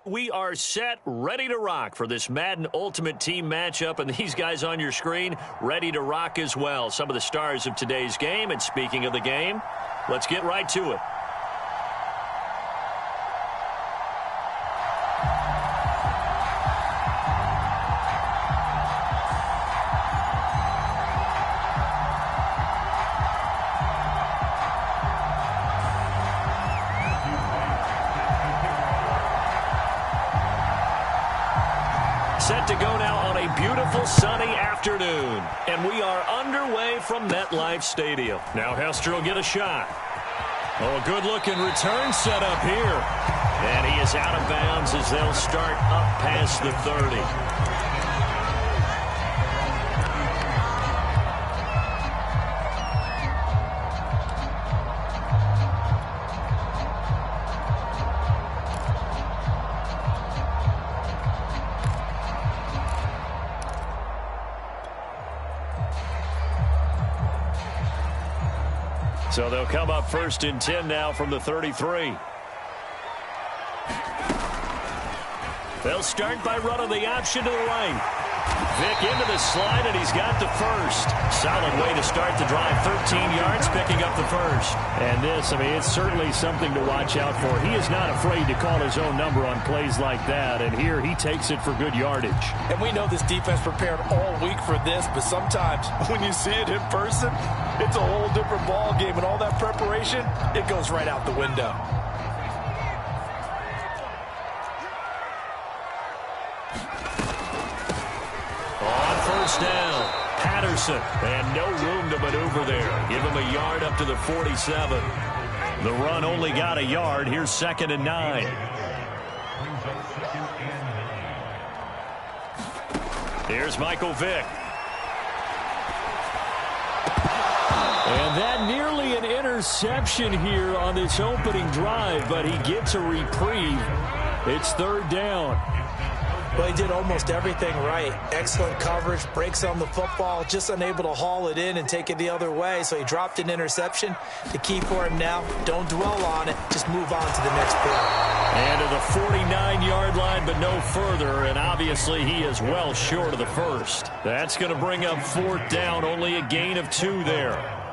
We are set, ready to rock for this Madden Ultimate Team matchup, and these guys on your screen ready to rock as well. Some of the stars of today's game, and speaking of the game, let's get right to it. Set to go now on a beautiful sunny afternoon. And we are underway from MetLife Stadium. Now Hester will get a shot. Oh, a good-looking return set up here. And he is out of bounds as they'll start up past the 30. So they'll come up 1st and 10 now from the 33. They'll start by running the option to the right. Vick into the slide, and he's got the first. Solid way to start the drive. 13 yards, picking up the first. And this, I mean, it's certainly something to watch out for. He is not afraid to call his own number on plays like that, and here he takes it for good yardage. And we know this defense prepared all week for this, but sometimes when you see it in person, it's a whole different ball game, and all that preparation, it goes right out the window. Down. Patterson, and no room to maneuver there. Give him a yard up to the 47. The run only got a yard. Here's 2nd and 9. Here's Michael Vick. And that nearly an interception here on this opening drive, but he gets a reprieve. It's 3rd down. Well, he did almost everything right. Excellent coverage, breaks on the football, just unable to haul it in and take it the other way. So he dropped an interception. The key for him now, don't dwell on it. Just move on to the next play. And to the 49-yard line, but no further. And obviously he is well short of the first. That's going to bring up 4th down. Only a gain of 2 there.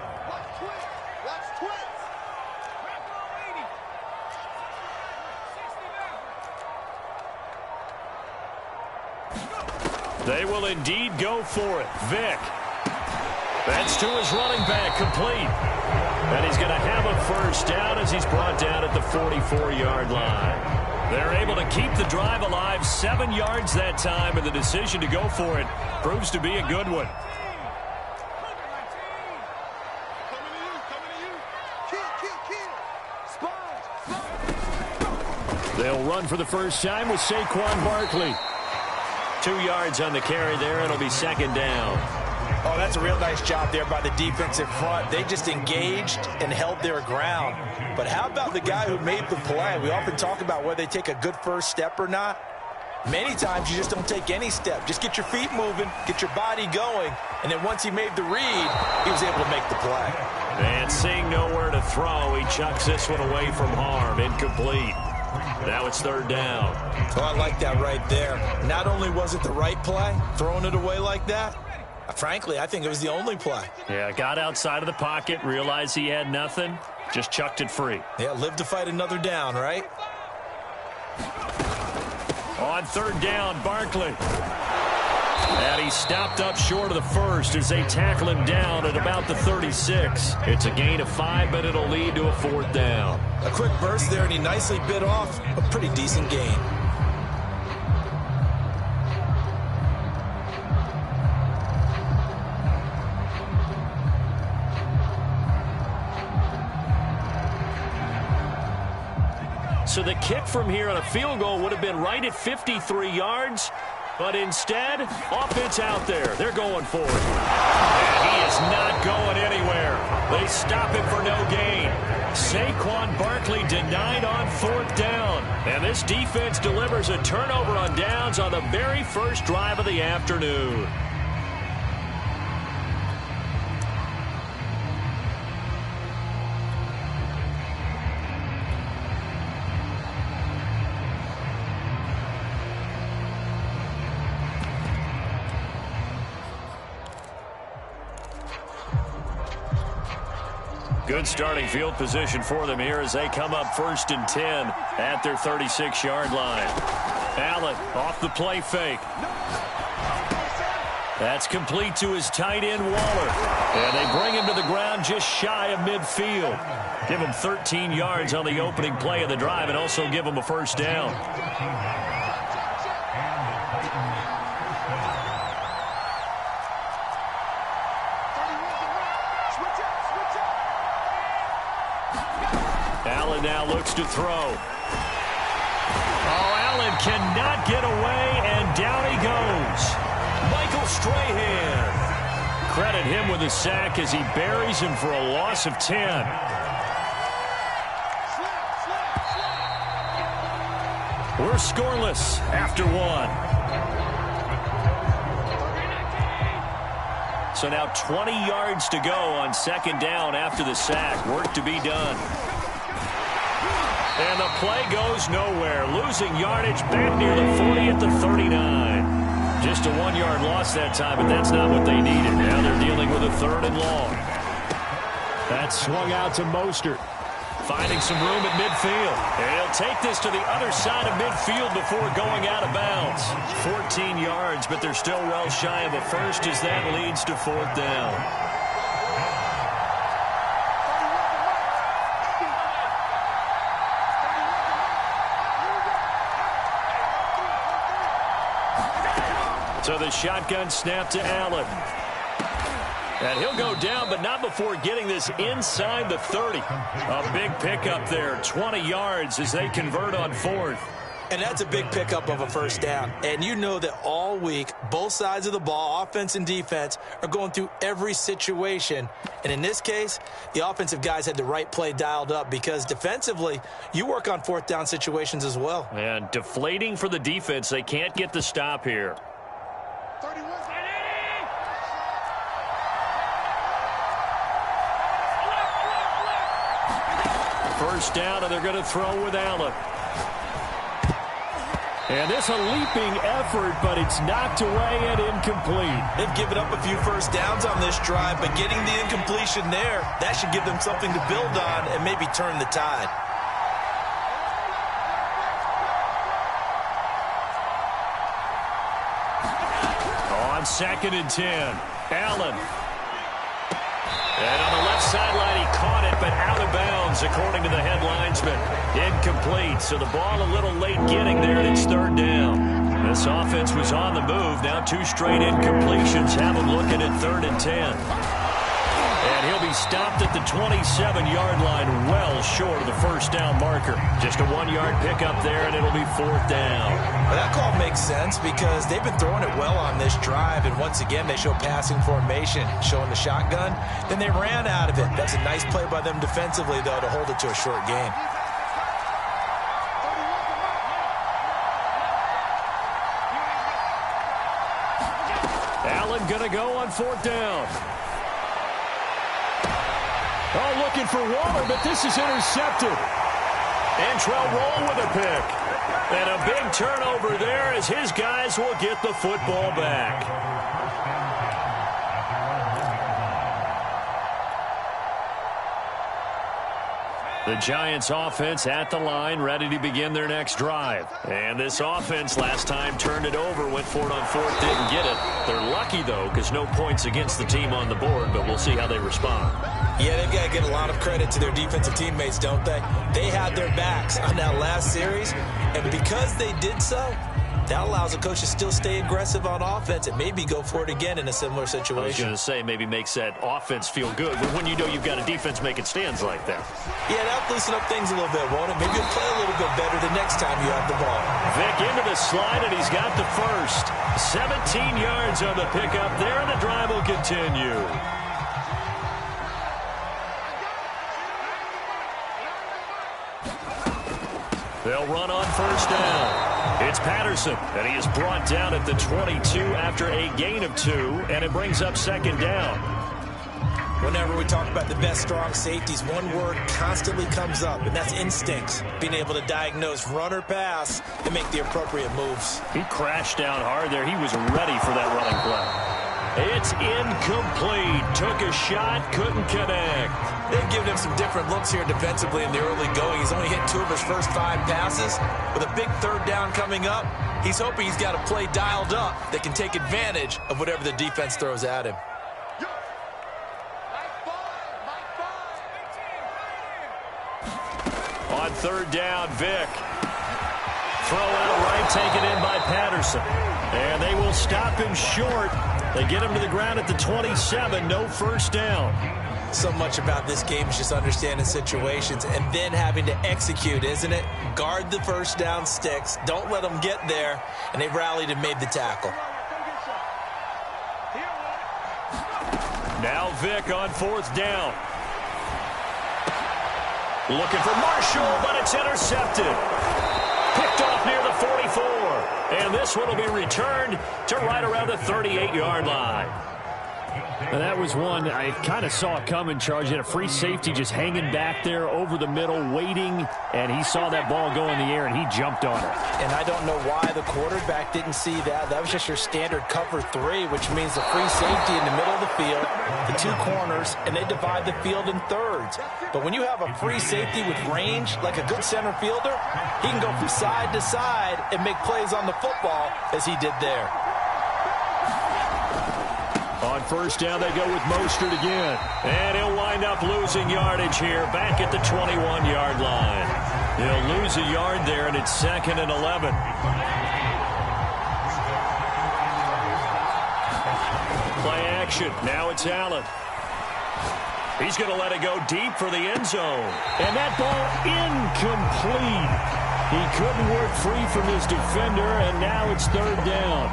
They will indeed go for it. Vick. That's to his running back, complete. And he's going to have a 1st down as he's brought down at the 44-yard line. They're able to keep the drive alive, 7 yards that time, and the decision to go for it proves to be a good one. They'll run for the first time with Saquon Barkley. 2 yards on the carry there. It'll be 2nd down. Oh, that's a real nice job there by the defensive front. They just engaged and held their ground. But how about the guy who made the play? We often talk about whether they take a good first step or not. Many times you just don't take any step. Just get your feet moving, get your body going, and then once he made the read, he was able to make the play. And seeing nowhere to throw, he chucks this one away from harm. Incomplete. Now it's 3rd down. Oh, I like that right there. Not only was it the right play, throwing it away like that, frankly, I think it was the only play. Yeah, got outside of the pocket, realized he had nothing, just chucked it free. Yeah, live to fight another down, right? On 3rd down, Barkley. And he stopped up short of the first as they tackle him down at about the 36. It's a gain of 5, but it'll lead to a 4th down. A quick burst there, and he nicely bit off a pretty decent gain. So the kick from here on a field goal would have been right at 53 yards. But instead, offense out there. They're going for it. And he is not going anywhere. They stop him for no gain. Saquon Barkley denied on 4th down. And this defense delivers a turnover on downs on the very first drive of the afternoon. Good starting field position for them here as they come up 1st and 10 at their 36-yard line. Allen off the play fake. That's complete to his tight end, Waller. And they bring him to the ground just shy of midfield. Give him 13 yards on the opening play of the drive and also give him a first down. Allen now looks to throw. Oh, Allen cannot get away, and down he goes. Michael Strahan. Credit him with a sack as he buries him for a loss of 10. We're scoreless after 1. So now 20 yards to go on 2nd down after the sack. Work to be done. And the play goes nowhere. Losing yardage back near the 40 at the 39. Just a 1-yard loss that time, but that's not what they needed. Now they're dealing with a 3rd and long. That's swung out to Mostert. Finding some room at midfield. And he'll take this to the other side of midfield before going out of bounds. 14 yards, but they're still well shy of a first as that leads to 4th down. So the shotgun snap to Allen. And he'll go down, but not before getting this inside the 30. A big pickup there, 20 yards as they convert on 4th. And that's a big pickup of a first down. And you know that all week, both sides of the ball, offense and defense, are going through every situation. And in this case, the offensive guys had the right play dialed up because defensively, you work on 4th down situations as well. And deflating for the defense. They can't get the stop here. First down, and they're going to throw with Allen. And this a leaping effort, but it's knocked away and incomplete. They've given up a few first downs on this drive, but getting the incompletion there, that should give them something to build on and maybe turn the tide. On 2nd and 10, Allen. And on the left sideline, he caught it, but out of bounds, according to the head linesman. Incomplete, so the ball a little late getting there, and it's 3rd down. This offense was on the move. Now 2 straight incompletions have them looking at 3rd and 10. And he'll be stopped at the 27-yard line, well short of the first down marker. Just a 1-yard pickup there, and it'll be 4th down. Well, that call makes sense because they've been throwing it well on this drive, and once again, they show passing formation, showing the shotgun. Then they ran out of it. That's a nice play by them defensively, though, to hold it to a short game. Allen going to go on 4th down. Oh, looking for Waller, but this is intercepted. Antrell Roll with a pick. And a big turnover there as his guys will get the football back. The Giants offense at the line, ready to begin their next drive. And this offense last time turned it over, went for it on 4th, didn't get it. They're lucky, though, because no points against the team on the board, but we'll see how they respond. Yeah, they've got to get a lot of credit to their defensive teammates, don't they? They had their backs on that last series, and because they did so, that allows a coach to still stay aggressive on offense and maybe go for it again in a similar situation. I was going to say maybe makes that offense feel good, but when you know you've got a defense making stands like that. Yeah, that'll loosen up things a little bit, won't it? Maybe you'll play a little bit better the next time you have the ball. Vick into the slide, and he's got the first. 17 yards on the pickup there, and the drive will continue. They'll run on first down. It's Patterson, and he is brought down at the 22 after a gain of 2, and it brings up 2nd down. Whenever we talk about the best strong safeties, one word constantly comes up, and that's instincts. Being able to diagnose run or pass and make the appropriate moves. He crashed down hard there. He was ready for that running play. It's incomplete. Took a shot, couldn't connect. They've given him some different looks here defensively in the early going. He's only hit 2 of his first 5 passes. With a big third down coming up, he's hoping he's got a play dialed up that can take advantage of whatever the defense throws at him. On third down, Vick. Throw out right, taken in by Patterson. And they will stop him short. They get him to the ground at the 27, no first down. So much about this game is just understanding situations and then having to execute, isn't it? Guard the first down sticks. Don't let them get there. And they rallied and made the tackle. Now Vick on fourth down. Looking for Marshall, but it's intercepted. Picked off near the 44. And this one will be returned to right around the 38-yard line. And that was one I kind of saw coming, Charge. He had a free safety just hanging back there over the middle, waiting, and he saw that ball go in the air, and he jumped on it. And I don't know why the quarterback didn't see that. That was just your standard cover 3, which means the free safety in the middle of the field, the 2 corners, and they divide the field in thirds. But when you have a free safety with range, like a good center fielder, he can go from side to side and make plays on the football as he did there. On first down, they go with Mostert again. And he'll wind up losing yardage here back at the 21-yard line. He'll lose a yard there, and it's 2nd and 11. Play action. Now it's Allen. He's going to let it go deep for the end zone. And that ball incomplete. He couldn't work free from his defender, and now it's 3rd down.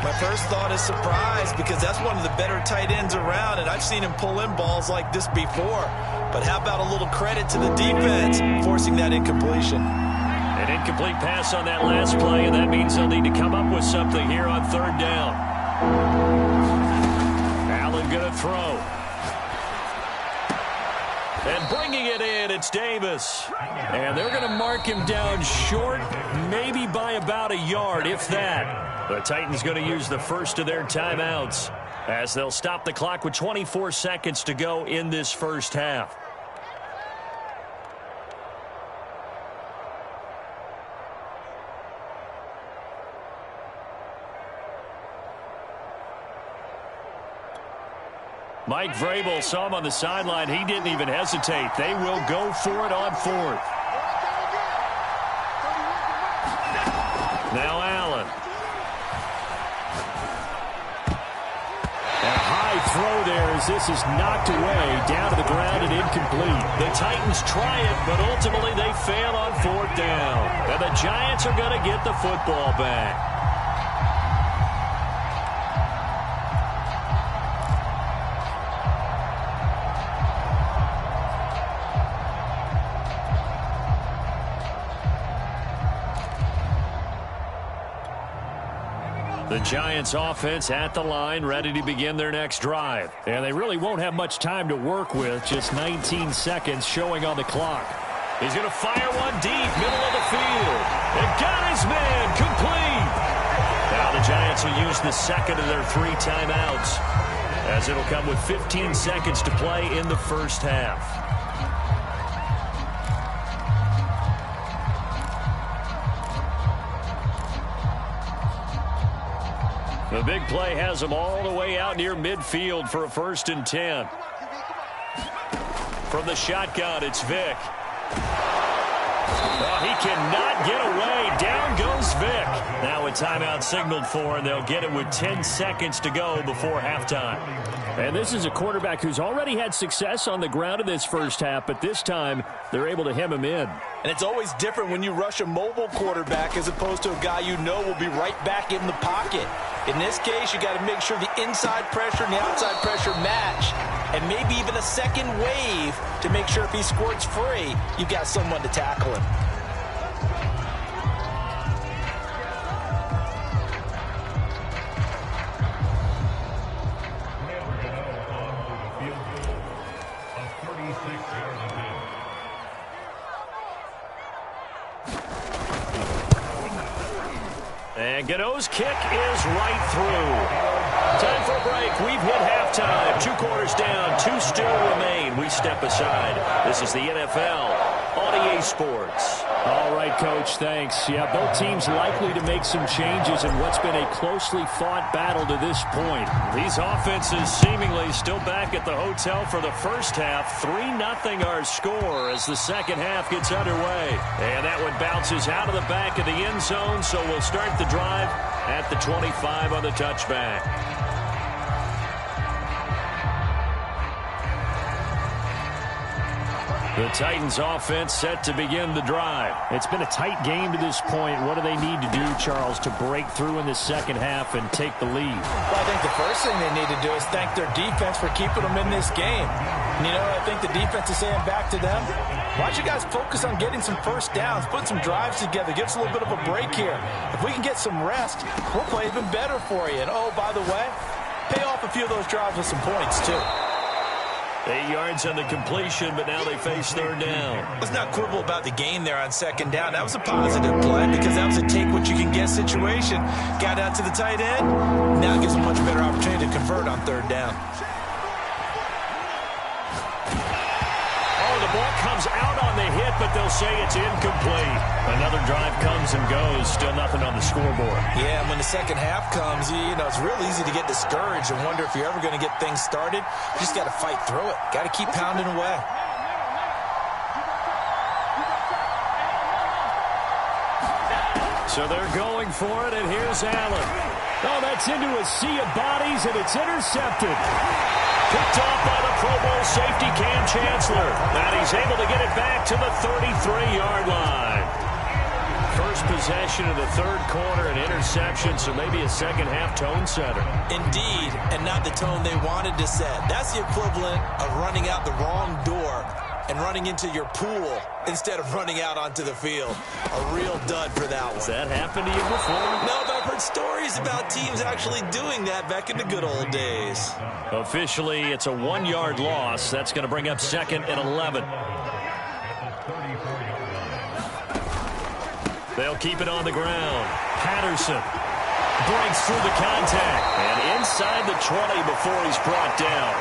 My first thought is surprise, because that's one of the better tight ends around, and I've seen him pull in balls like this before. But how about a little credit to the defense forcing that incompletion? An incomplete pass on that last play, and that means they'll need to come up with something here on 3rd down. Allen going to throw. And bringing it in, it's Davis. And they're going to mark him down short, maybe by about a yard, if that. The Titans going to use the first of their timeouts as they'll stop the clock with 24 seconds to go in this first half. Mike Vrabel saw him on the sideline. He didn't even hesitate. They will go for it on 4th. Now Allen. And a high throw there as this is knocked away down to the ground and incomplete. The Titans try it, but ultimately they fail on 4th down. And the Giants are going to get the football back. The Giants offense at the line, ready to begin their next drive. And they really won't have much time to work with, just 19 seconds showing on the clock. He's going to fire one deep, middle of the field. And got his man, complete. Now the Giants will use the second of their 3 timeouts, as it'll come with 15 seconds to play in the first half. The big play has them all the way out near midfield for a 1st and 10. From the shotgun, it's Vick. Oh, he cannot get away. Down goes Vick. Now a timeout signaled for, and they'll get it with 10 seconds to go before halftime. And this is a quarterback who's already had success on the ground in this first half, but this time they're able to hem him in. And it's always different when you rush a mobile quarterback as opposed to a guy you know will be right back in the pocket. In this case, you got to make sure the inside pressure and the outside pressure match, and maybe even a second wave to make sure if he squirts free, you've got someone to tackle him. And Gano's kick is right through. Time for a break. We've hit halftime. 2 quarters down. 2 still remain. We step aside. This is the NFL on EA Sports. All right, Coach, thanks. Yeah, both teams likely to make some changes in what's been a closely fought battle to this point. These offenses seemingly still back at the hotel for the first half. 3-0 our score as the second half gets underway. And that one bounces out of the back of the end zone, so we'll start the drive at the 25 on the touchback. The Titans offense set to begin the drive. It's been a tight game to this point. What do they need to do, Charles, to break through in the second half and take the lead? Well, I think the first thing they need to do is thank their defense for keeping them in this game. And, I think the defense is saying back to them, why don't you guys focus on getting some first downs, put some drives together, give us a little bit of a break here. If we can get some rest, we'll play even better for you. And, oh, by the way, pay off a few of those drives with some points, too. 8 yards on the completion, but now they face third down. Let's not quibble about the gain there on second down. That was a positive play because that was a take-what-you-can-get situation. Got out to the tight end. Now it gives them a much better opportunity to convert on third down. Oh, the ball comes out on the hit, but they'll say it's incomplete. Another drive comes and goes. Still nothing on the scoreboard. Yeah, and when the second half comes, it's real easy to get discouraged and wonder if you're ever going to get things started. You just got to fight through it. Got to keep pounding away. So they're going for it, and here's Allen. Oh, that's into a sea of bodies, and it's intercepted. Picked off by the Pro Bowl safety Cam Chancellor. And he's able to get it back to the 33-yard line. First possession of the third quarter, an interception, so maybe a second-half tone setter. Indeed, and not the tone they wanted to set. That's the equivalent of running out the wrong door and running into your pool instead of running out onto the field. A real dud for that one. Has that happened to you before? No, but I've heard stories about teams actually doing that back in the good old days. Officially, it's a 1-yard loss. That's going to bring up second and 11. They'll keep it on the ground. Patterson breaks through the contact. And inside the 20 before he's brought down.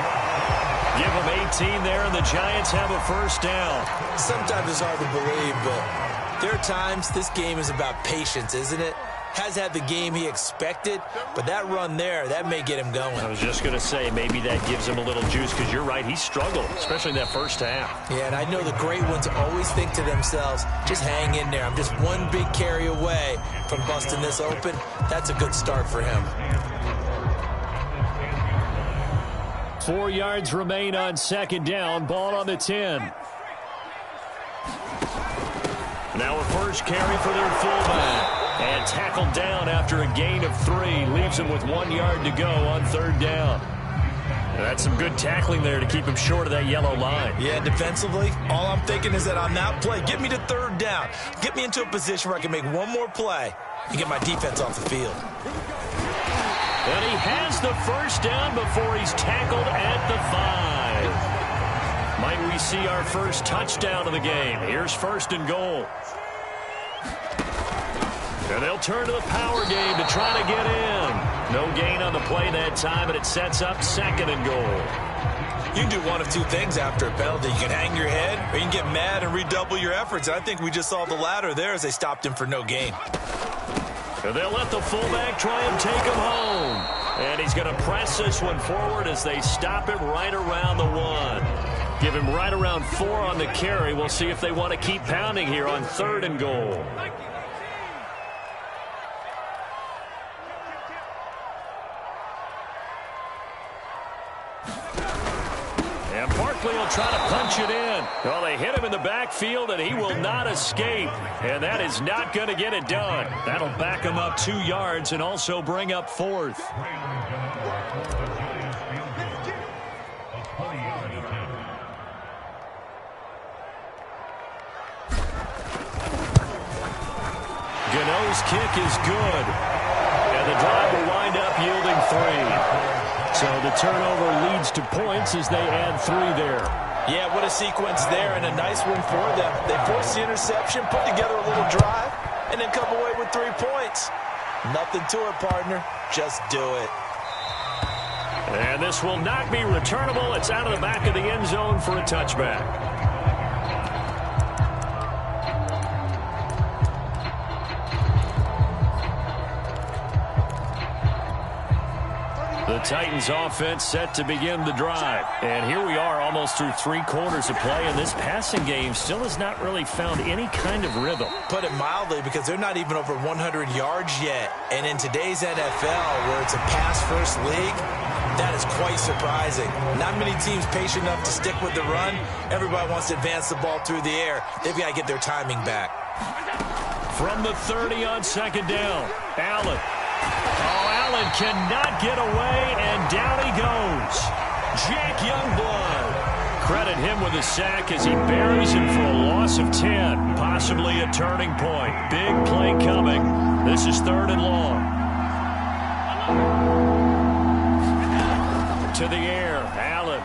Give him 18 there, and the Giants have a first down. Sometimes it's hard to believe, but there are times this game is about patience, isn't it? Has had the game he expected, but that run there, that may get him going. I was just going to say, maybe that gives him a little juice, because you're right, he struggled, especially in that first half. Yeah, and I know the great ones always think to themselves, just hang in there. I'm just one big carry away from busting this open. That's a good start for him. 4 yards remain on second down. Ball on the 10. Now a first carry for their fullback. And tackled down after a gain of 3. Leaves him with 1 yard to go on third down. And that's some good tackling there to keep him short of that yellow line. Yeah, defensively, all I'm thinking is that on that play, get me to third down. Get me into a position where I can make one more play and get my defense off the field. And he has the first down before he's tackled at the 5. Might we see our first touchdown of the game? Here's first and goal. And they'll turn to the power game to try to get in. No gain on the play that time, but it sets up second and goal. You can do one of two things after a penalty. You can hang your head, or you can get mad and redouble your efforts. I think we just saw the latter there as they stopped him for no gain. And they'll let the fullback try and take him home. And he's going to press this one forward as they stop him right around the 1. Give him right around 4 on the carry. We'll see if they want to keep pounding here on third and goal. And Barkley will try to punch it in. Well, they hit him in the backfield, and he will not escape. And that is not going to get it done. That'll back him up 2 yards and also bring up fourth. Gano's kick is good. And the drive will wind up yielding 3. So the turnover leads to points as they add 3 there. Yeah, what a sequence there, and a nice one for them. They forced the interception, put together a little drive, and then come away with 3 points. Nothing to it, partner. Just do it. And this will not be returnable. It's out of the back of the end zone for a touchback. The Titans offense set to begin the drive. And here we are almost through 3 quarters of play, and this passing game still has not really found any kind of rhythm. Put it mildly, because they're not even over 100 yards yet. And in today's NFL, where it's a pass-first league, that is quite surprising. Not many teams patient enough to stick with the run. Everybody wants to advance the ball through the air. They've got to get their timing back. From the 30 on second down, Allen. Allen cannot get away, and down he goes. Jack Youngblood. Credit him with a sack as he buries him for a loss of 10. Possibly a turning point. Big play coming. This is 3rd and long. To the air, Allen.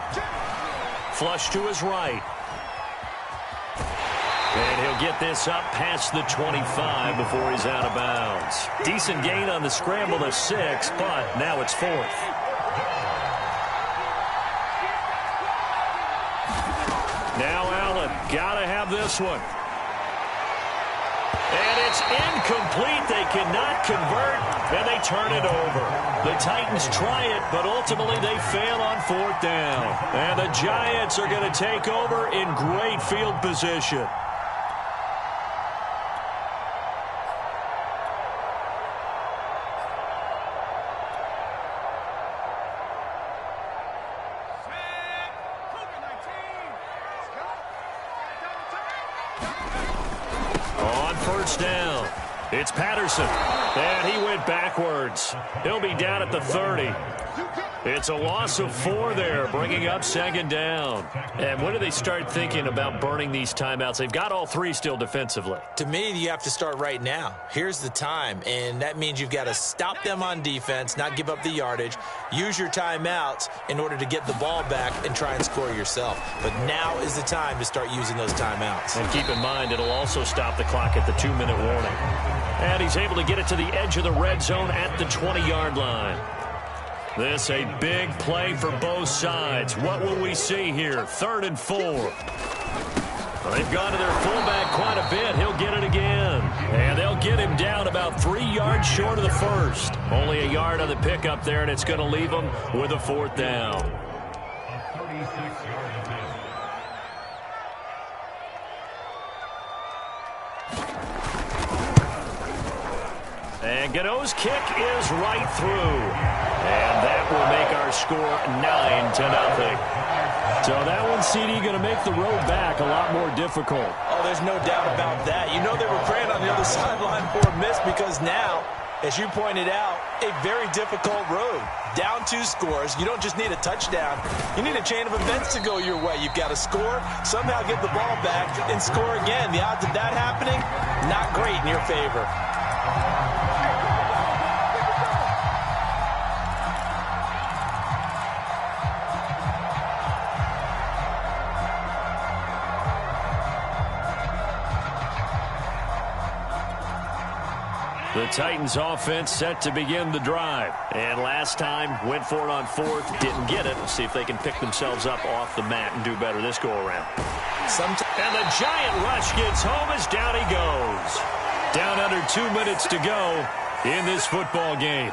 Flush to his right. And he'll get this up past the 25 before he's out of bounds. Decent gain on the scramble of 6, but now it's 4th. Now Allen, gotta have this one. And it's incomplete. They cannot convert, and they turn it over. The Titans try it, but ultimately they fail on 4th down. And the Giants are going to take over in great field position. Down. It's Patterson, and he went backwards. He'll be down at the 30. It's a loss of 4 there, bringing up 2nd down. And when do they start thinking about burning these timeouts? They've got all 3 still defensively. To me, you have to start right now. Here's the time, and that means you've got to stop them on defense, not give up the yardage, use your timeouts in order to get the ball back and try and score yourself. But now is the time to start using those timeouts. And keep in mind, it'll also stop the clock at the 2-minute warning. And he's able to get it to the edge of the red zone at the 20-yard line. This a big play for both sides. What will we see here? 3rd and 4. They've gone to their fullback quite a bit. He'll get it again. And they'll get him down about 3 yards short of the 1st. Only a yard on the pickup there, and it's going to leave him with a 4th down. And Gano's kick is right through. And that will make our score 9-0. So that one, CD, going to make the road back a lot more difficult. Oh, there's no doubt about that. You know they were praying on the other sideline for a miss, because now, as you pointed out, a very difficult road. Down 2 scores. You don't just need a touchdown. You need a chain of events to go your way. You've got to score, somehow get the ball back, and score again. The odds of that happening, not great in your favor. The Titans offense set to begin the drive. And last time, went for it on 4th, didn't get it. Let's see if they can pick themselves up off the mat and do better this go-around. And the giant rush gets home as down he goes. Down under 2 minutes to go in this football game.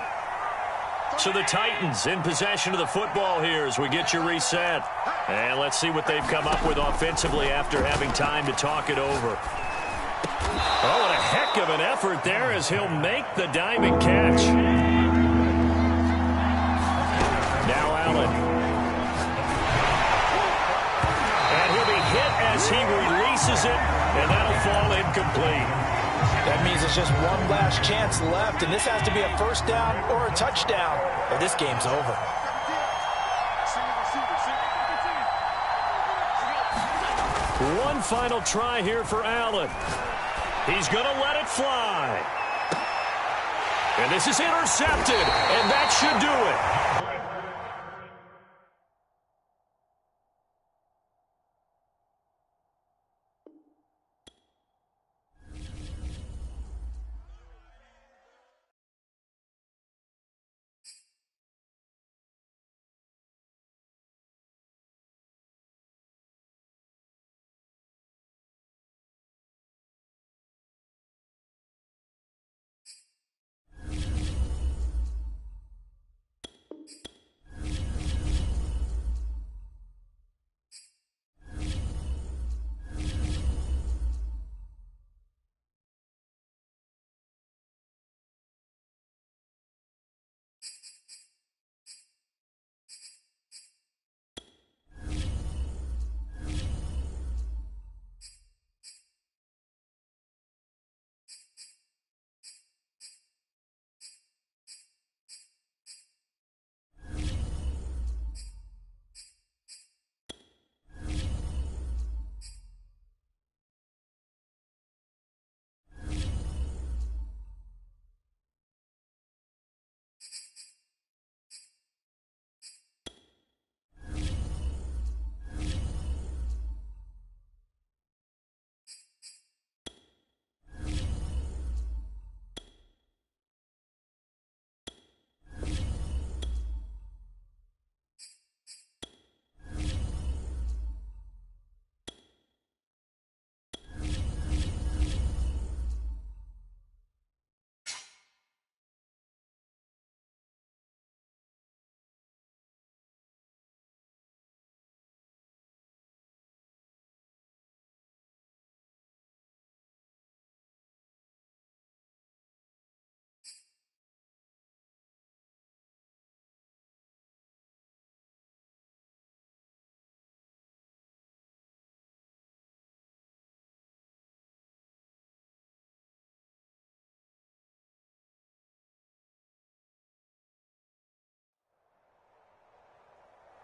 So the Titans in possession of the football here as we get you reset. And let's see what they've come up with offensively after having time to talk it over. Oh, what a heck of an effort there as he'll make the diamond catch. Now Allen. And he'll be hit as he releases it, and that'll fall incomplete. That means there's just one last chance left, and this has to be a 1st down or a touchdown, or this game's over. One final try here for Allen. He's going to let it fly. And this is intercepted, and that should do it.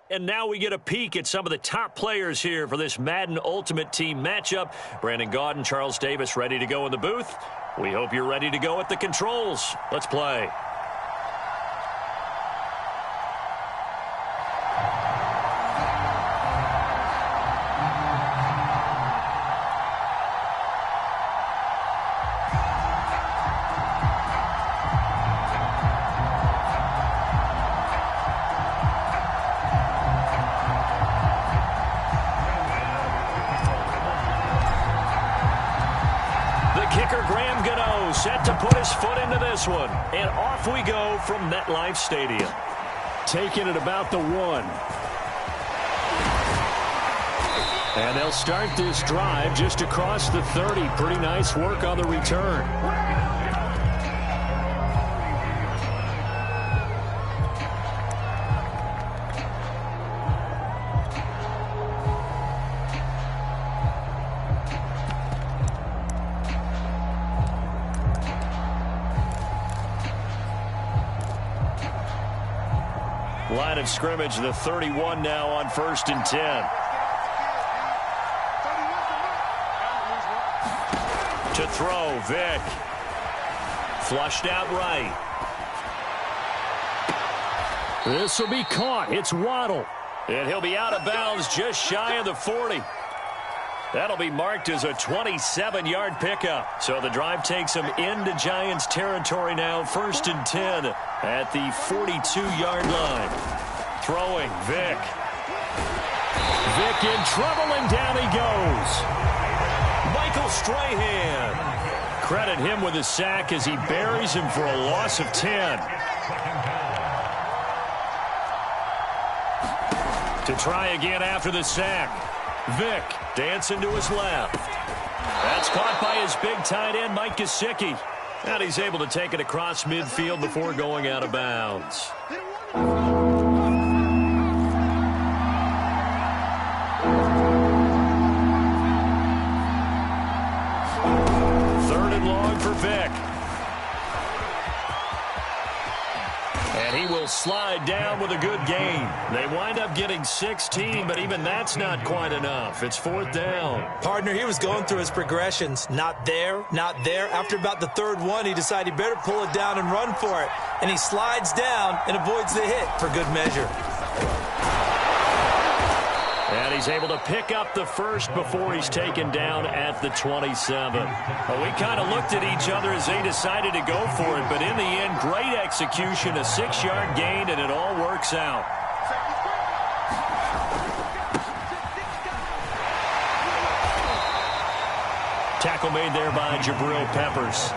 And now we get a peek at some of the top players here for this Madden Ultimate Team matchup. Brandon Gaudin, Charles Davis ready to go in the booth. We hope you're ready to go at the controls. Let's play. Set to put his foot into this one. And off we go from MetLife Stadium. Taking it about the 1. And they'll start this drive just across the 30. Pretty nice work on the return. Line of scrimmage, the 31 now on 1st and 10. To throw, Vick. Flushed out right. This will be caught. It's Waddle. And he'll be out of bounds just shy of the 40. That'll be marked as a 27-yard pickup. So the drive takes him into Giants territory now. 1st and 10 at the 42-yard line. Throwing, Vick. Vick in trouble, and down he goes. Michael Strahan. Credit him with a sack as he buries him for a loss of 10. To try again after the sack. Vick dancing to his left. That's caught by his big tight end, Mike Gesicki. And he's able to take it across midfield before going out of bounds. Third and long for Vick. And he will slide down with a good gain. They wind up getting 16, but even that's not quite enough. It's 4th down. Partner, he was going through his progressions. Not there, not there. After about the 3rd one, he decided he better pull it down and run for it. And he slides down and avoids the hit for good measure. And he's able to pick up the first before he's taken down at the 27. Well, we kind of looked at each other as they decided to go for it, but in the end, great execution, a 6-yard gain, and it all works out. Tackle made there by Jabril Peppers.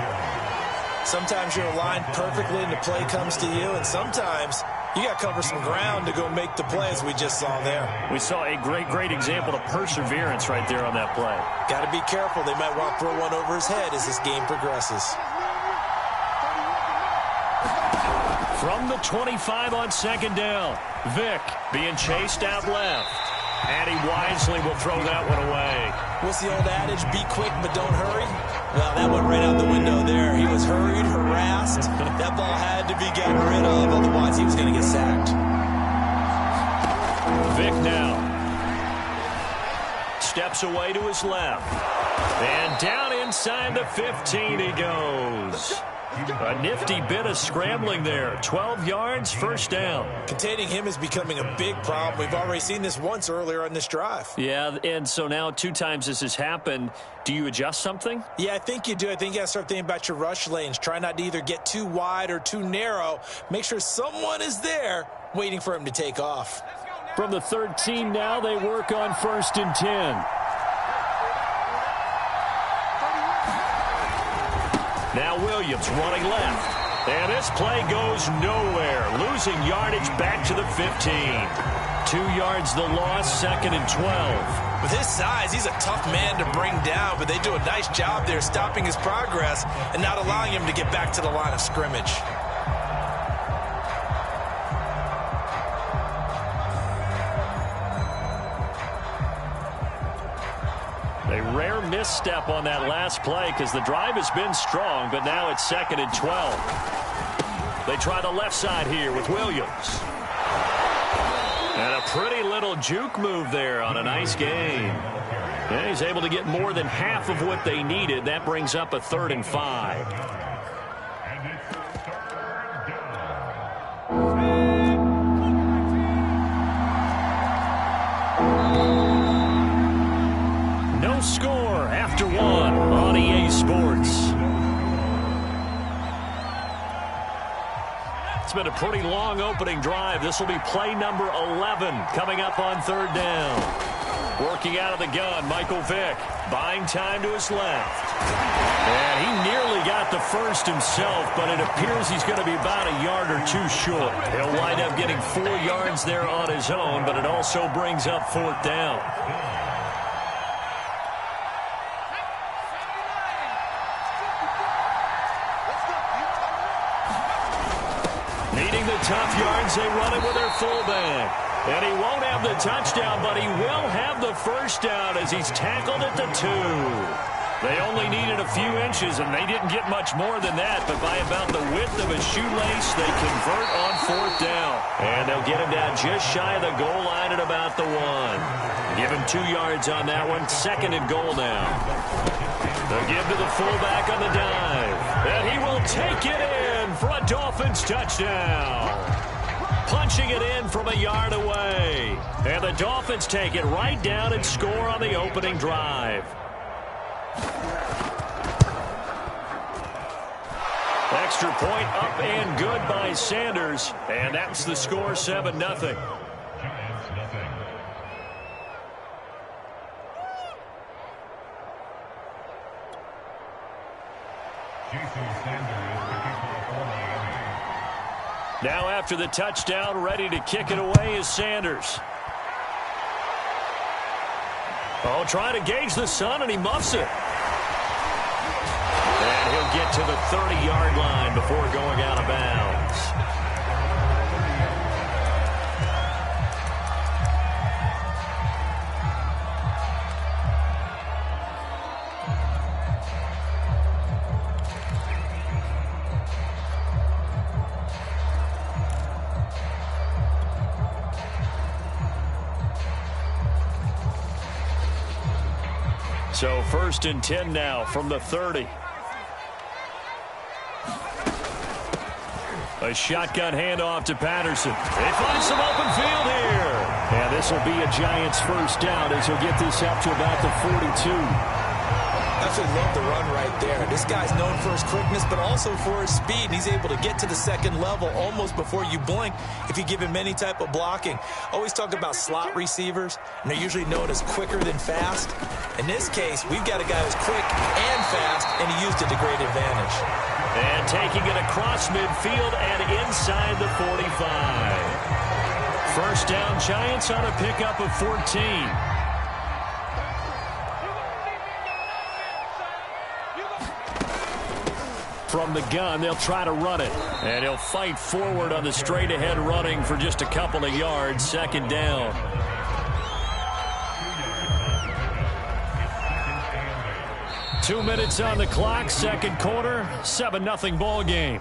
Sometimes you're aligned perfectly and the play comes to you, and sometimes you got to cover some ground to go make the play, as we just saw there. We saw a great example of perseverance right there on that play. Got to be careful. They might want to throw one over his head as this game progresses. From the 25 on 2nd down, Vick being chased out left. And he wisely will throw that one away. What's the old adage? Be quick, but don't hurry. Well, that went right out the window there. He was hurried, harassed. That ball had to be gotten rid of, otherwise he was going to get sacked. Vick now. Steps away to his left. And down inside the 15 he goes. A nifty bit of scrambling there. 12 yards, 1st down. Containing him is becoming a big problem. We've already seen this once earlier on this drive. Yeah, and so now 2 times this has happened. Do you adjust something? Yeah, I think you do. I think you got to start thinking about your rush lanes. Try not to either get too wide or too narrow. Make sure someone is there waiting for him to take off. From the 13 now, they work on 1st and 10. Now Williams running left. And this play goes nowhere. Losing yardage back to the 15. 2 yards the loss, 2nd and 12. With his size, he's a tough man to bring down, but they do a nice job there stopping his progress and not allowing him to get back to the line of scrimmage. A rare misstep on that last play because the drive has been strong, but now it's 2nd and 12. They try the left side here with Williams. And a pretty little juke move there on a nice game. Yeah, he's able to get more than half of what they needed. That brings up a 3rd and 5. No score after 1 on EA Sports. It's been a pretty long opening drive. This will be play number 11 coming up on 3rd down. Working out of the gun, Michael Vick, buying time to his left. And he nearly got the first himself, but it appears he's going to be about a yard or 2 short. He'll wind up getting 4 yards there on his own, but it also brings up 4th down. Needing the tough yards, they run it with their fullback. And he won't have the touchdown, but he will have the first down as he's tackled at the 2. They only needed a few inches, and they didn't get much more than that, but by about the width of his shoelace, they convert on 4th down. And they'll get him down just shy of the goal line at about the 1. Give him 2 yards on that one. 2nd and goal now. They'll give to the fullback on the dive. And he will take it in for a Dolphins touchdown. Punching it in from a yard away. And the Dolphins take it right down and score on the opening drive. Extra point up and good by Sanders. And that's the score, 7-0. Now after the touchdown, ready to kick it away is Sanders. Oh, trying to gauge the sun, and he muffs it. And he'll get to the 30-yard line before going out of bounds. So 1st and 10 now from the 30. A shotgun handoff to Patterson. They find some open field here. And this will be a Giants first down as he'll get this up to about the 42. Absolutely love the run right there. This guy's known for his quickness, but also for his speed. And he's able to get to the 2nd level almost before you blink if you give him any type of blocking. Always talk about slot receivers, and they're usually known as quicker than fast. In this case, we've got a guy who's quick and fast, and he used it to great advantage. And taking it across midfield and inside the 45. First down, Giants on a pickup of 14. From the gun, they'll try to run it. And he'll fight forward on the straight-ahead running for just a couple of yards. 2nd down. Two minutes on the clock, 2nd quarter, 7-0 ball game.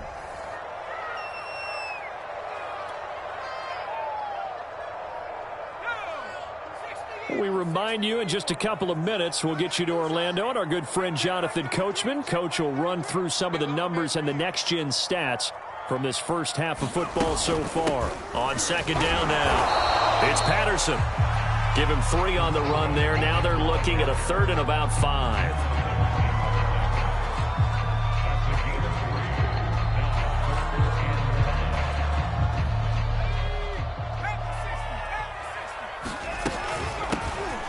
We remind you in just a couple of minutes, we'll get you to Orlando and our good friend Jonathan Coachman. Coach will run through some of the numbers and the next-gen stats from this first half of football so far. On 2nd down now, it's Patterson. Give him 3 on the run there. Now they're looking at a 3rd and about 5.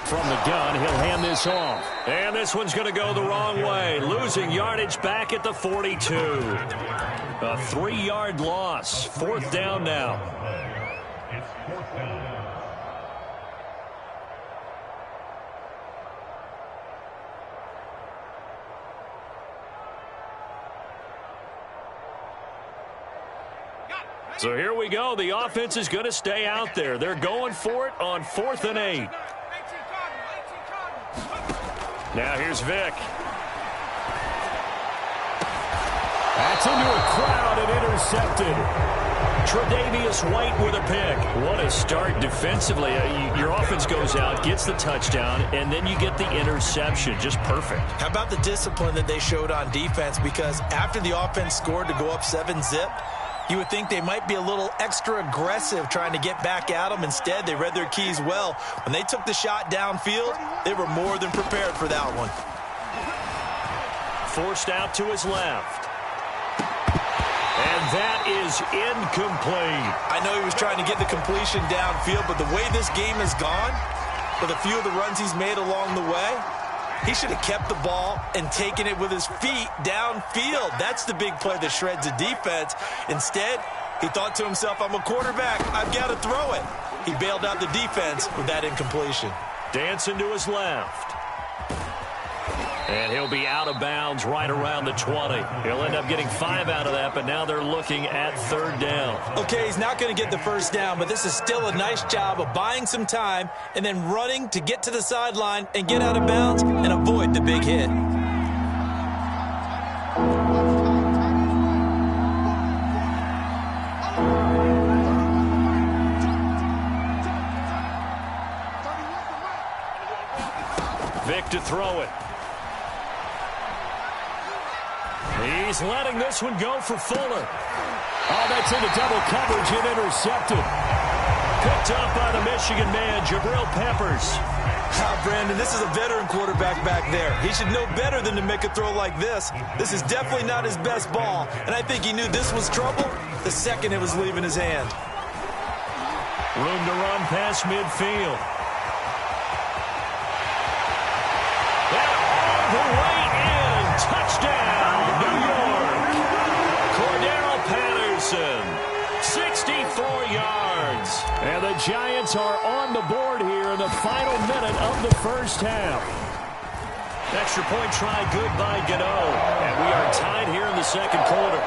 From the gun, he'll hand this off. And this one's going to go the wrong way. Losing yardage back at the 42. A 3-yard loss. 4th down now. It's 4th down. So here we go. The offense is going to stay out there. They're going for it on 4th and 8. Now here's Vick. That's into a crowd and intercepted. Tre'Davious White with a pick. What a start defensively. Your offense goes out, gets the touchdown, and then you get the interception. Just perfect. How about the discipline that they showed on defense? Because after the offense scored to go up 7-zip, you would think they might be a little extra aggressive trying to get back at them. Instead, they read their keys well. When they took the shot downfield, they were more than prepared for that one. Forced out to his left. And that is incomplete. I know he was trying to get the completion downfield, but the way this game has gone, with a few of the runs he's made along the way, he should have kept the ball and taken it with his feet downfield. That's the big play that shreds the defense. Instead, he thought to himself, I'm a quarterback, I've got to throw it. He bailed out the defense with that incompletion. Dancing to his left. And he'll be out of bounds right around the 20. He'll end up getting 5 out of that, but now they're looking at 3rd down. Okay, he's not going to get the first down, but this is still a nice job of buying some time and then running to get to the sideline and get out of bounds and avoid the big hit. Vic to throw it. He's letting this one go for Fuller. Oh, that's into double coverage and intercepted. Picked up by the Michigan man, Jabril Peppers. Brandon, this is a veteran quarterback back there. He should know better than to make a throw like this. This is definitely not his best ball, and I think he knew this was trouble the second it was leaving his hand. Room to run past midfield. And all the way in. Touchdown, New York. Cordero Patterson, 64 yards. And the Giants are on the board here in the final minute of the first half. Extra point try good by Gano. And we are tied here in the second quarter.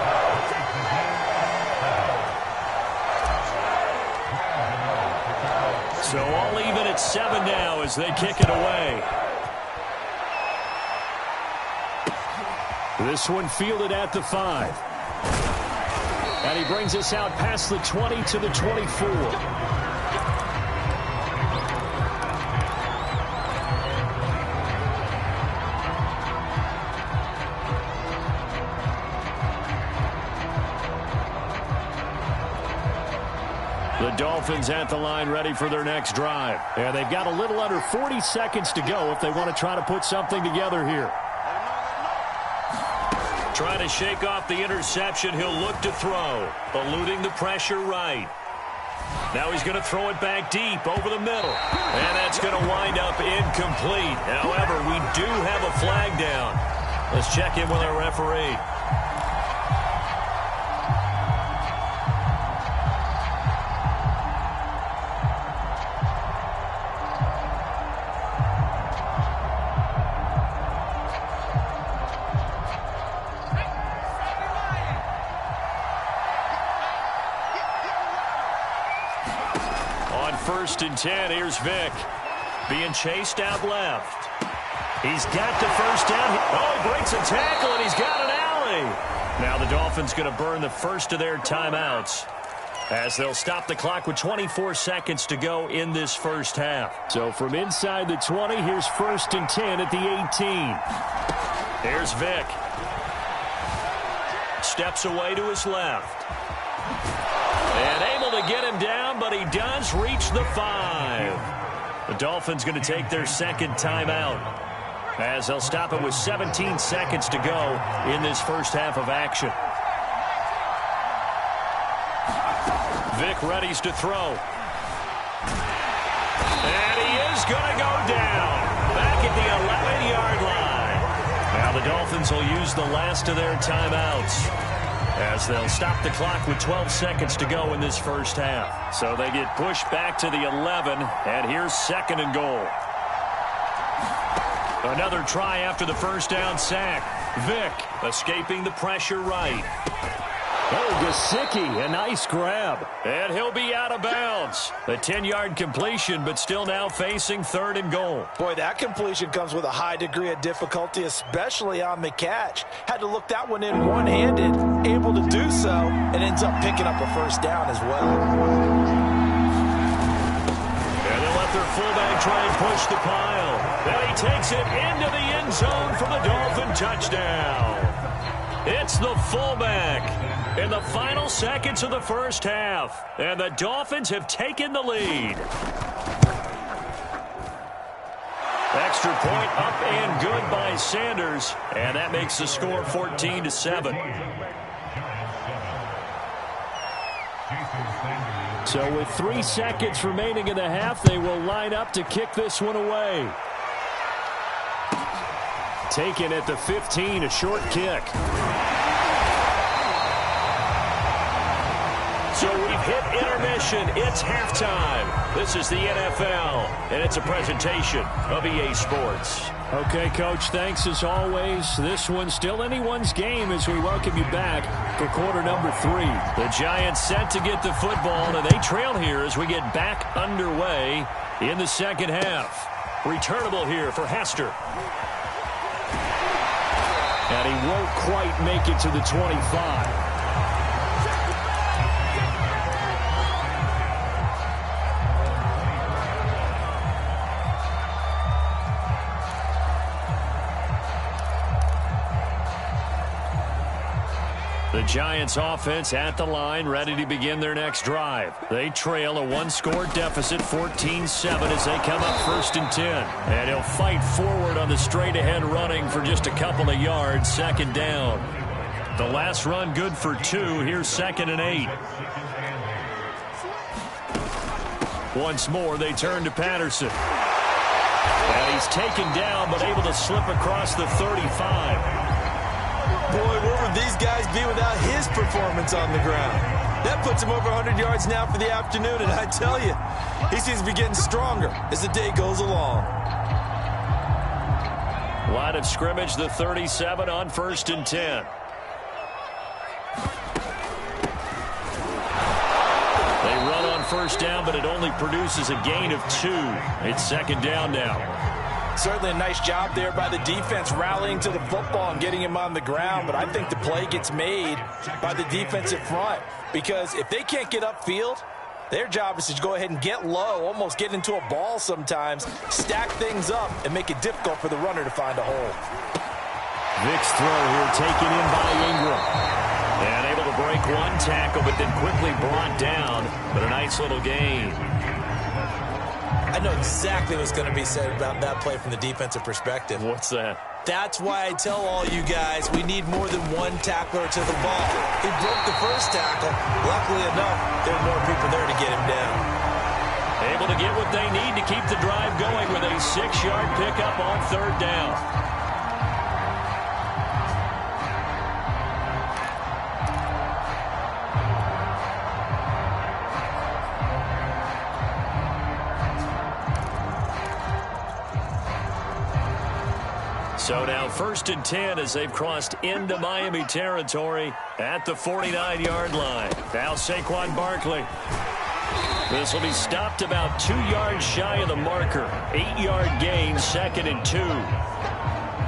So all even at 7 now as they kick it away. This one fielded at the 5. And he brings us out past the 20 to the 24. The Dolphins at the line ready for their next drive. And they've got a little under 40 seconds to go if they want to try to put something together here. Trying to shake off the interception. He'll look to throw. Eluding the pressure right. Now he's going to throw it back deep over the middle. And that's going to wind up incomplete. However, we do have a flag down. Let's check in with our referee. First and 10, here's Vic. Being chased out left. He's got the first down. Oh, he breaks a tackle, and he's got an alley. Now the Dolphins going to burn the first of their timeouts as they'll stop the clock with 24 seconds to go in this first half. So from inside the 20, here's 1st and 10 at the 18. Here's Vic. Steps away to his left. And able to get him down, but he does reach the 5. The Dolphins going to take their second timeout as they'll stop it with 17 seconds to go in this first half of action. Vic readies to throw. And he is going to go down back at the 11-yard line. Now the Dolphins will use the last of their timeouts as they'll stop the clock with 12 seconds to go in this first half. So they get pushed back to the 11, and here's 2nd and goal. Another try after the first down sack. Vic escaping the pressure right. Oh, Gesicki, a nice grab. And he'll be out of bounds. A 10-yard completion, but still now facing 3rd and goal. Boy, that completion comes with a high degree of difficulty, especially on the catch. Had to look that one in one-handed, able to do so, and ends up picking up a first down as well. And they'll let their fullback try and push the pile. And he takes it into the end zone for the Dolphin touchdown. It's the fullback in the final seconds of the first half. And the Dolphins have taken the lead. Extra point up and good by Sanders. And that makes the score 14-7. So with 3 seconds remaining in the half, they will line up to kick this one away. Taken at the 15, a short kick. So we've hit intermission. It's halftime. This is the NFL, and it's a presentation of EA Sports. Okay, Coach, thanks as always. This one's still anyone's game as we welcome you back for quarter number 3. The Giants set to get the football, and they trail here as we get back underway in the second half. Returnable here for Hester. And he won't quite make it to the 25. The Giants offense at the line, ready to begin their next drive. They trail a 1-score deficit, 14-7, as they come up 1st and 10. And he'll fight forward on the straight-ahead running for just a couple of yards, 2nd down. The last run good for 2. Here's 2nd and 8. Once more, they turn to Patterson. And he's taken down, but able to slip across the 35. Boy, where would these guys be without his performance on the ground? That puts him over 100 yards now for the afternoon, and I tell you, he seems to be getting stronger as the day goes along. Line of scrimmage, the 37 on 1st and 10. They run on 1st down, but it only produces a gain of 2. It's 2nd down now. Certainly a nice job there by the defense rallying to the football and getting him on the ground, but I think the play gets made by the defensive front because if they can't get upfield, their job is to go ahead and get low, almost get into a ball sometimes, stack things up, and make it difficult for the runner to find a hole. Vic's throw here taken in by Ingram. And able to break one tackle, but then quickly brought down, but a nice little gain. I know exactly what's going to be said about that play from the defensive perspective. What's that? That's why I tell all you guys we need more than one tackler to the ball. He broke the first tackle. Luckily enough, there were more people there to get him down. Able to get what they need to keep the drive going with a 6-yard pickup on 3rd down. So now 1st and 10 as they've crossed into Miami territory at the 49-yard line. Now Saquon Barkley. This will be stopped about 2 yards shy of the marker. 8-yard gain, 2nd and 2.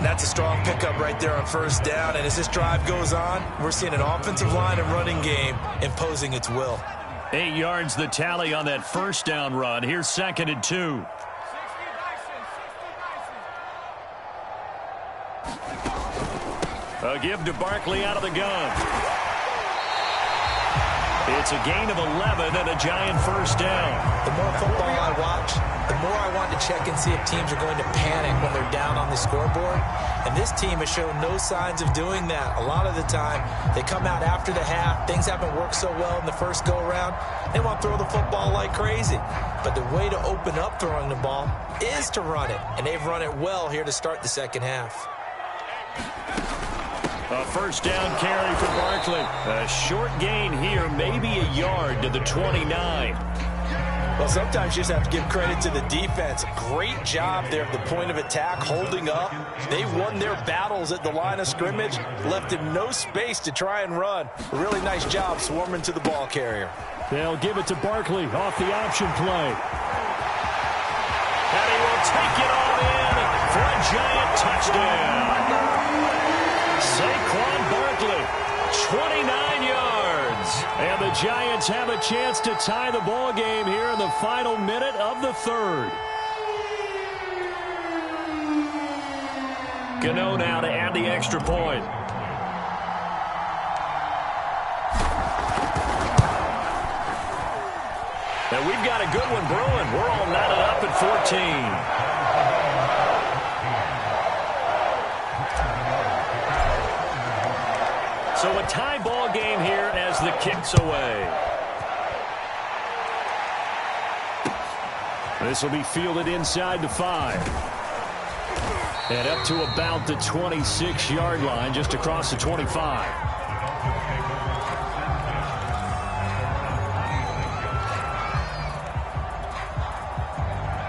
That's a strong pickup right there on 1st down. And as this drive goes on, we're seeing an offensive line and running game imposing its will. 8 yards the tally on that 1st down run. Here's 2nd and 2. A give to Barkley out of the gun. It's a gain of 11 and a Giant 1st down. The more football I watch, the more I want to check and see if teams are going to panic when they're down on the scoreboard. And this team has shown no signs of doing that. A lot of the time, they come out after the half. Things haven't worked so well in the first go-around. They want to throw the football like crazy. But the way to open up throwing the ball is to run it. And they've run it well here to start the second half. A 1st down carry for Barkley. A short gain here, maybe a yard to the 29. Well, sometimes you just have to give credit to the defense. Great job there at the point of attack, holding up. They won their battles at the line of scrimmage, left him no space to try and run. A really nice job swarming to the ball carrier. They'll give it to Barkley off the option play. And he will take it all in for a giant touchdown. Saquon Barkley, 29 yards. And the Giants have a chance to tie the ball game here in the final minute of the third. Gano now to add the extra point. And we've got a good one brewing. We're all knotted up at 14. So a tie ball game here as the kick's away. This will be fielded inside the 5. And up to about the 26-yard line, just across the 25.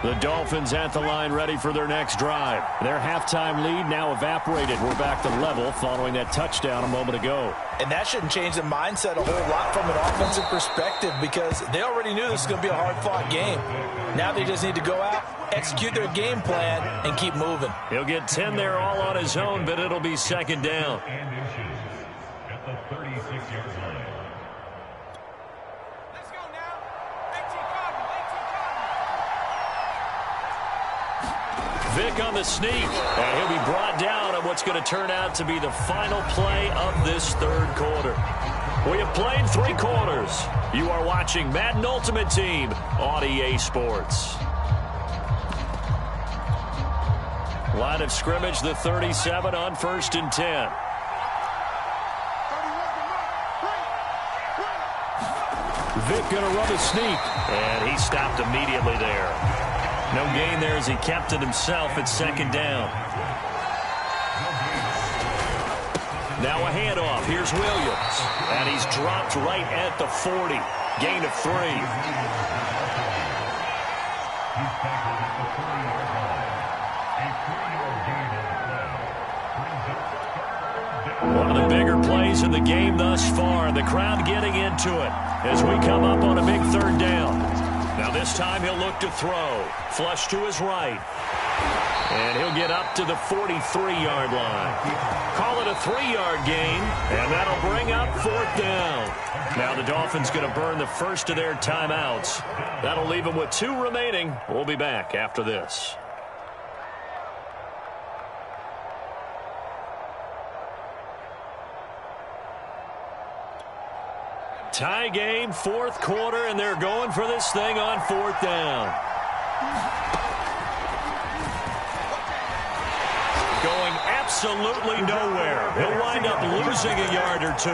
The Dolphins at the line ready for their next drive. Their halftime lead now evaporated. We're back to level following that touchdown a moment ago. And that shouldn't change the mindset a whole lot from an offensive perspective because they already knew this was going to be a hard-fought game. Now they just need to go out, execute their game plan, and keep moving. He'll get 10 there all on his own, but it'll be second down. At the 36-yard line. Vick on the sneak, and he'll be brought down on what's going to turn out to be the final play of this third quarter. We have played 3 quarters. You are watching Madden Ultimate Team on EA Sports. Line of scrimmage, the 37 on 1st and 10. Vick going to run a sneak, and he stopped immediately there. No gain there as he kept it himself at second down. Now a handoff. Here's Williams. And he's dropped right at the 40. Gain of 3. One of the bigger plays in the game thus far. The crowd getting into it as we come up on a big third down. Now this time he'll look to throw. Flush to his right. And he'll get up to the 43-yard line. Call it a 3-yard gain, and that'll bring up 4th down. Now the Dolphins going to burn the first of their timeouts. That'll leave them with 2 remaining. We'll be back after this. Tie game, 4th quarter, and they're going for this thing on 4th down. Going absolutely nowhere. He'll wind up losing a yard or 2.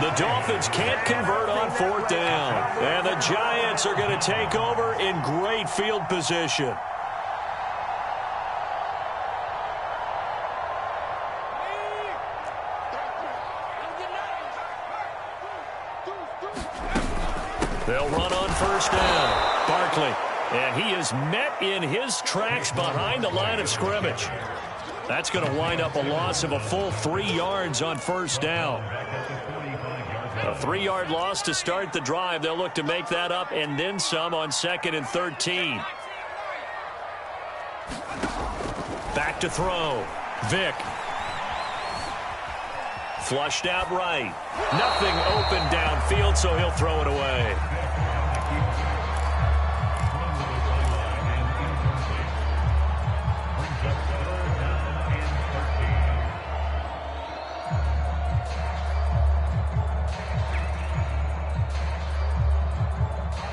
The Dolphins can't convert on 4th down. And the Giants are going to take over in great field position. They'll run on 1st down. Barkley. And he is met in his tracks behind the line of scrimmage. That's going to wind up a loss of a full 3 yards on 1st down. A 3-yard loss to start the drive. They'll look to make that up and then some on 2nd and 13. Back to throw. Vick. Flushed out right. Nothing open downfield, so he'll throw it away.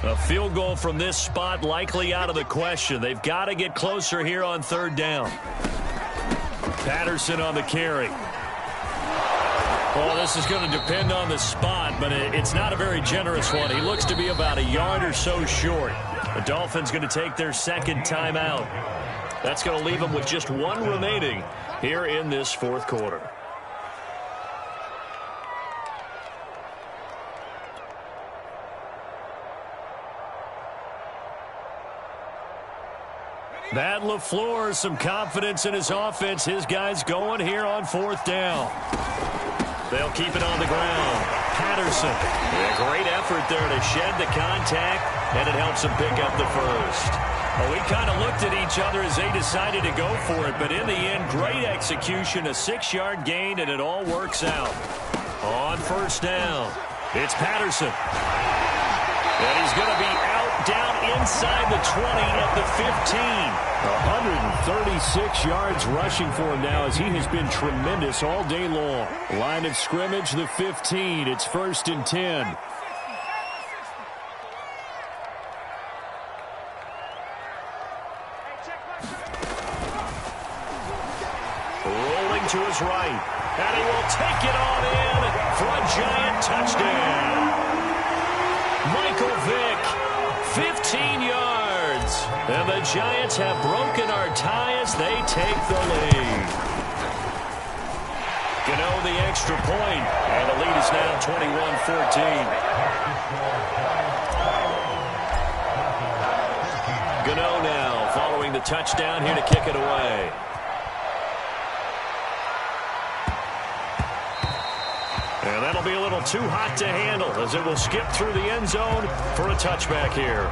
A field goal from this spot likely out of the question. They've got to get closer here on 3rd down. Patterson on the carry. Well, this is going to depend on the spot, but it's not a very generous one. He looks to be about a yard or so short. The Dolphins going to take their 2nd timeout. That's going to leave them with just 1 remaining here in this 4th quarter. Matt LaFleur, some confidence in his offense. His guys going here on 4th down. They'll keep it on the ground. Patterson. A great effort there to shed the contact, and it helps him pick up the first. Well, we kind of looked at each other as they decided to go for it, but in the end, great execution, a 6-yard gain, and it all works out. On 1st down, it's Patterson. And he's going to be out down inside the 20 at the 15. 136 yards rushing for him now as he has been tremendous all day long. Line of scrimmage, the 15. It's 1st and 10. Rolling to his right. And he will take it on in for a Giant touchdown. Michael Vick, 15 yards. And the Giants have broken our tie as they take the lead. Gano the extra point, and the lead is now 21-14. Gano now following the touchdown here to kick it away. And that'll be a little too hot to handle as it will skip through the end zone for a touchback here.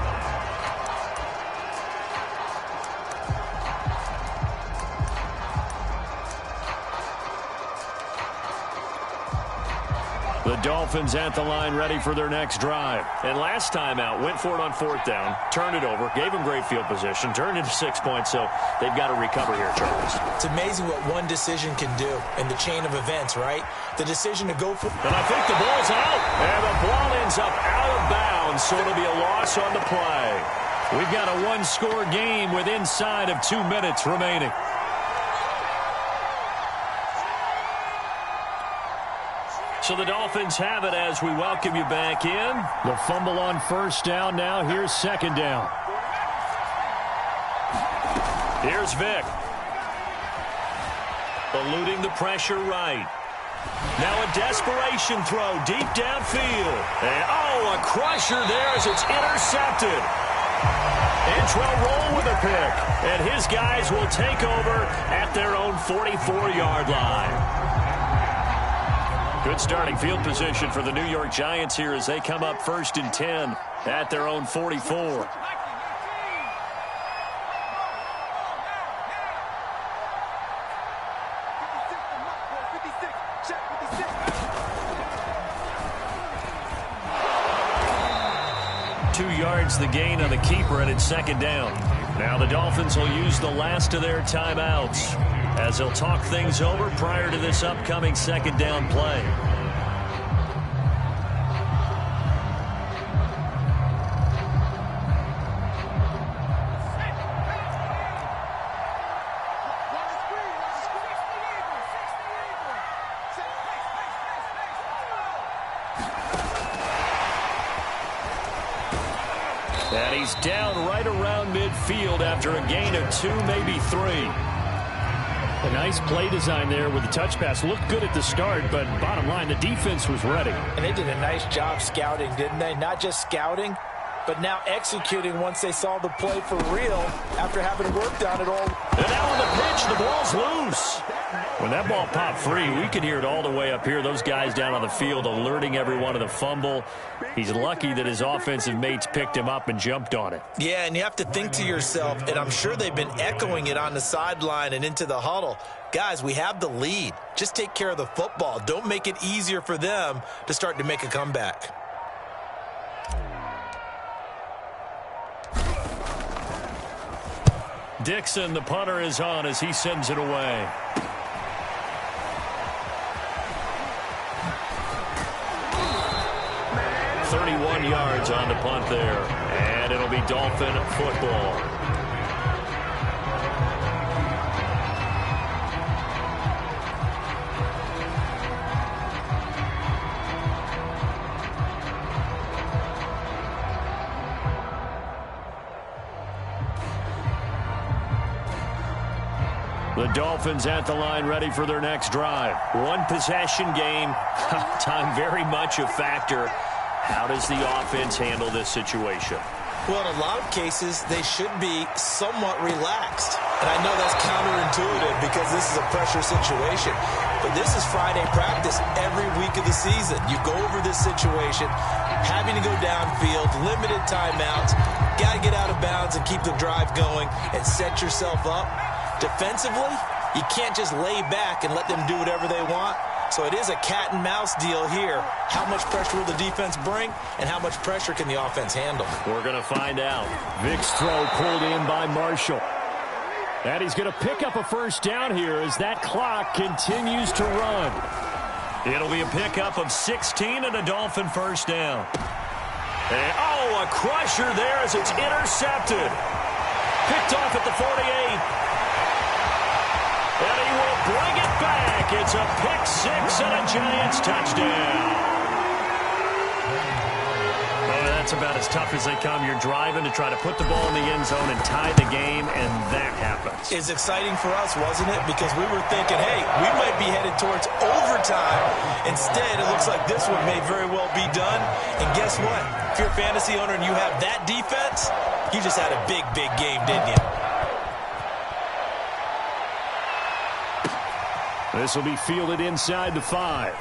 The Dolphins at the line ready for their next drive. And last time out, went for it on 4th down, turned it over, gave them great field position, turned it to 6 points, so they've got to recover here, Charles. It's amazing what one decision can do in the chain of events, right? The decision to go for... And I think the ball's out. And the ball ends up out of bounds, so it'll be a loss on the play. We've got a one-score game with inside of 2 minutes remaining. So the Dolphins have it as we welcome you back in. The fumble on 1st down now. Here's 2nd down. Here's Vick. Eluding the pressure right. Now a desperation throw deep downfield. And, a crusher there as it's intercepted. Antrell Roll with a pick. And his guys will take over at their own 44-yard line. Good starting field position for the New York Giants here as they come up 1st and 10 at their own 44. The gain on the keeper, and it's 2nd down. Now the Dolphins will use the last of their timeouts as they'll talk things over prior to this upcoming 2nd down play. And he's down right around midfield after a gain of 2, maybe 3. A nice play design there with the touch pass. Looked good at the start, but bottom line, the defense was ready. And they did a nice job scouting, didn't they? Not just scouting, but now executing once they saw the play for real after having worked on it all. And now on the pitch, the ball's loose. When that ball popped free, we could hear it all the way up here. Those guys down on the field alerting everyone of the fumble. He's lucky that his offensive mates picked him up and jumped on it. Yeah, and you have to think to yourself, and I'm sure they've been echoing it on the sideline and into the huddle. Guys, we have the lead. Just take care of the football. Don't make it easier for them to start to make a comeback. Dixon, the punter, is on as he sends it away. Yards on the punt there, and it'll be Dolphin football. The Dolphins at the line ready for their next drive. One possession game. Time very much a factor. How does the offense handle this situation? Well, in a lot of cases, they should be somewhat relaxed. And I know that's counterintuitive because this is a pressure situation. But this is Friday practice every week of the season. You go over this situation, having to go downfield, limited timeouts, got to get out of bounds and keep the drive going and set yourself up. Defensively, you can't just lay back and let them do whatever they want. So it is a cat and mouse deal here. How much pressure will the defense bring, and how much pressure can the offense handle? We're going to find out. Vic's throw pulled in by Marshall. And he's going to pick up a first down here as that clock continues to run. It'll be a pickup of 16 and a Dolphin first down. And, oh, a crusher there as it's intercepted. Picked off at the 48. And he will bring it back. It's a pick six and a Giants touchdown. Oh, that's about as tough as they come. You're driving to try to put the ball in the end zone and tie the game, and that happens. It's exciting for us, wasn't it? Because we were thinking, hey, we might be headed towards overtime. Instead, it looks like this one may very well be done. And guess what? If you're a fantasy owner and you have that defense, you just had a big, big game, didn't you? This will be fielded inside the 5.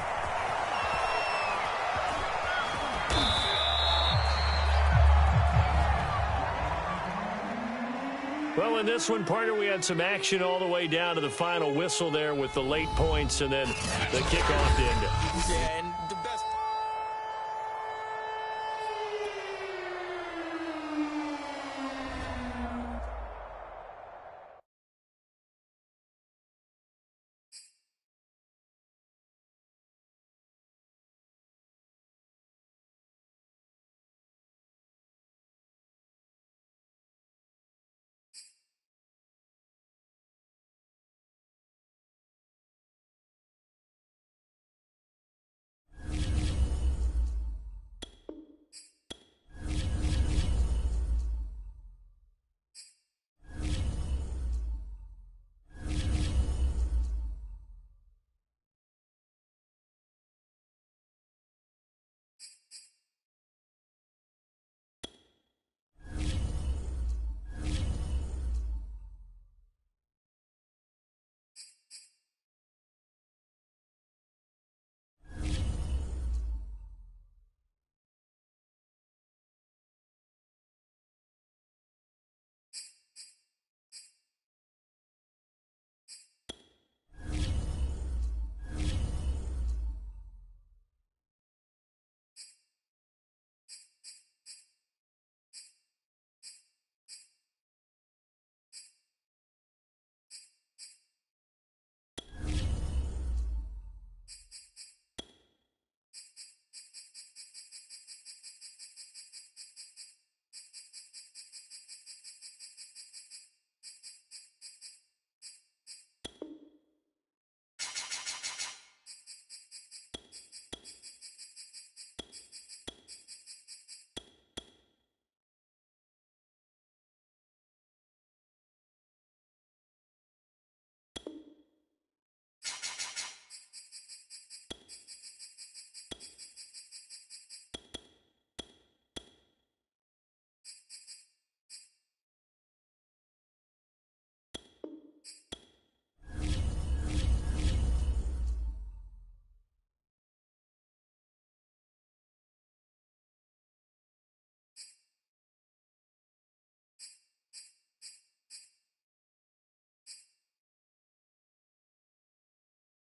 Well, in this one, partner, we had some action all the way down to the final whistle there with the late points and then the kickoff to end it. Yeah, and